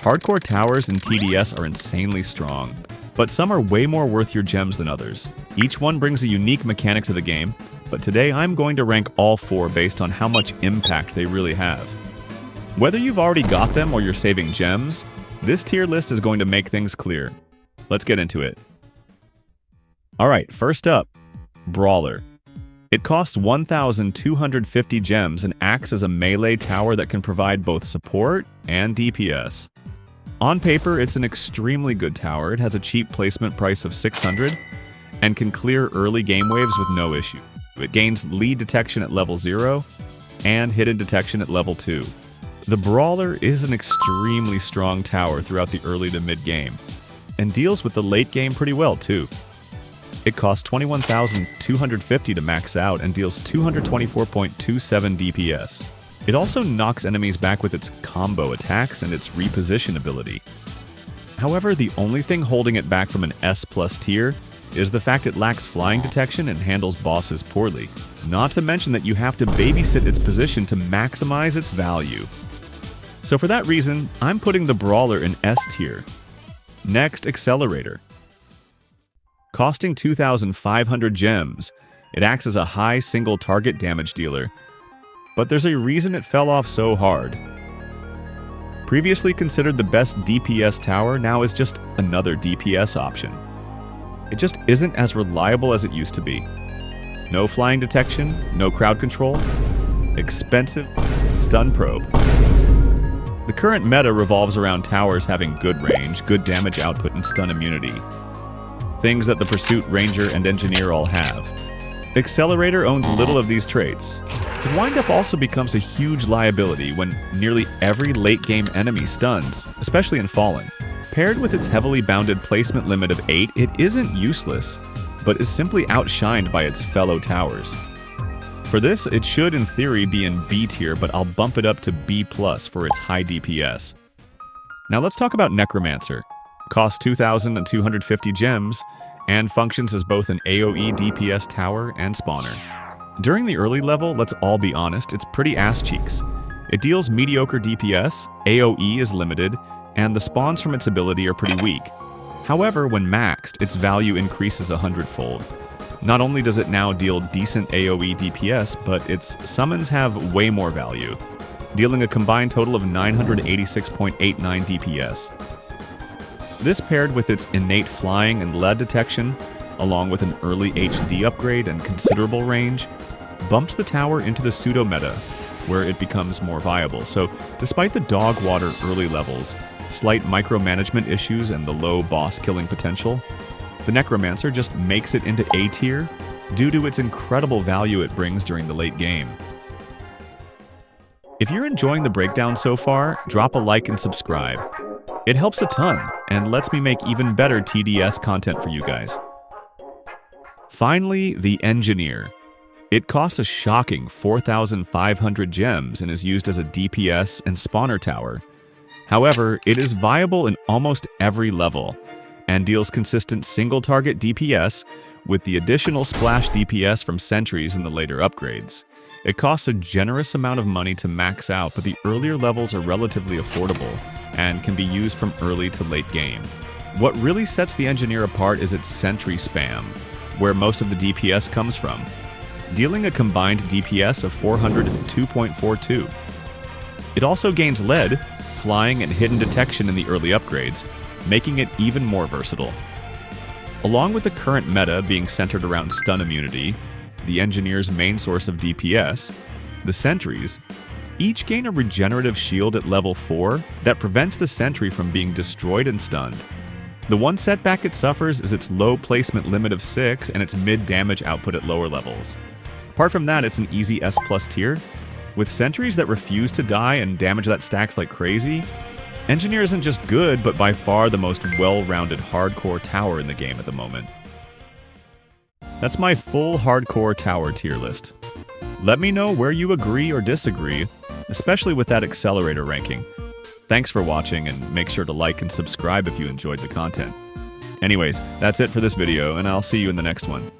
Hardcore towers in TDS are insanely strong, but some are way more worth your gems than others. Each one brings a unique mechanic to the game, but today I'm going to rank all 4 based on how much impact they really have. Whether you've already got them or you're saving gems, this tier list is going to make things clear. Let's get into it. Alright, first up, Brawler. It costs 1,250 gems and acts as a melee tower that can provide both support and DPS. On paper, it's an extremely good tower. It has a cheap placement price of 600 and can clear early game waves with no issue. It gains lead detection at level 0 and hidden detection at level 2. The Brawler is an extremely strong tower throughout the early to mid game and deals with the late game pretty well too. It costs 21,250 to max out and deals 224.27 DPS. It also knocks enemies back with its combo attacks and its reposition ability. However, the only thing holding it back from an S+ tier is the fact it lacks flying detection and handles bosses poorly. Not to mention that you have to babysit its position to maximize its value. So for that reason, I'm putting the Brawler in S tier. Next, Accelerator. Costing 2,500 gems, it acts as a high single target damage dealer. But there's a reason it fell off so hard. Previously considered the best DPS tower, now is just another DPS option. It just isn't as reliable as it used to be. No flying detection, no crowd control, expensive, stun probe. The current meta revolves around towers having good range, good damage output, and stun immunity. Things that the Pursuit, Ranger, and Engineer all have. Accelerator owns little of these traits. Its windup also becomes a huge liability when nearly every late-game enemy stuns, especially in Fallen. Paired with its heavily bounded placement limit of 8, it isn't useless, but is simply outshined by its fellow towers. For this, it should in theory be in B tier, but I'll bump it up to B+ for its high DPS. Now let's talk about Necromancer. Costs 2,250 gems, and functions as both an AoE DPS tower and spawner. During the early level, let's all be honest, it's pretty ass cheeks. It deals mediocre DPS, AoE is limited, and the spawns from its ability are pretty weak. However, when maxed, its value increases 100-fold. Not only does it now deal decent AoE DPS, but its summons have way more value, dealing a combined total of 986.89 DPS. This paired with its innate flying and lead detection, along with an early HD upgrade and considerable range, bumps the tower into the pseudo-meta, where it becomes more viable. So, despite the dog water early levels, slight micromanagement issues, and the low boss killing potential, the Necromancer just makes it into A tier due to its incredible value it brings during the late game. If you're enjoying the breakdown so far, drop a like and subscribe. It helps a ton, and lets me make even better TDS content for you guys. Finally, the Engineer. It costs a shocking 4,500 gems and is used as a DPS and spawner tower. However, it is viable in almost every level, and deals consistent single-target DPS with the additional splash DPS from sentries in the later upgrades. It costs a generous amount of money to max out, but the earlier levels are relatively affordable and can be used from early to late game. What really sets the Engineer apart is its sentry spam, where most of the DPS comes from, dealing a combined DPS of 402.42. It also gains lead, flying, and hidden detection in the early upgrades, making it even more versatile. Along with the current meta being centered around stun immunity, the Engineer's main source of DPS, the sentries, each gain a regenerative shield at level 4 that prevents the sentry from being destroyed and stunned. The one setback it suffers is its low placement limit of 6 and its mid-damage output at lower levels. Apart from that, it's an easy S+ tier. With sentries that refuse to die and damage that stacks like crazy, Engineer isn't just good, but by far the most well-rounded hardcore tower in the game at the moment. That's my full hardcore tower tier list. Let me know where you agree or disagree, especially with that Accelerator ranking. Thanks for watching, and make sure to like and subscribe if you enjoyed the content. Anyways, that's it for this video, and I'll see you in the next one.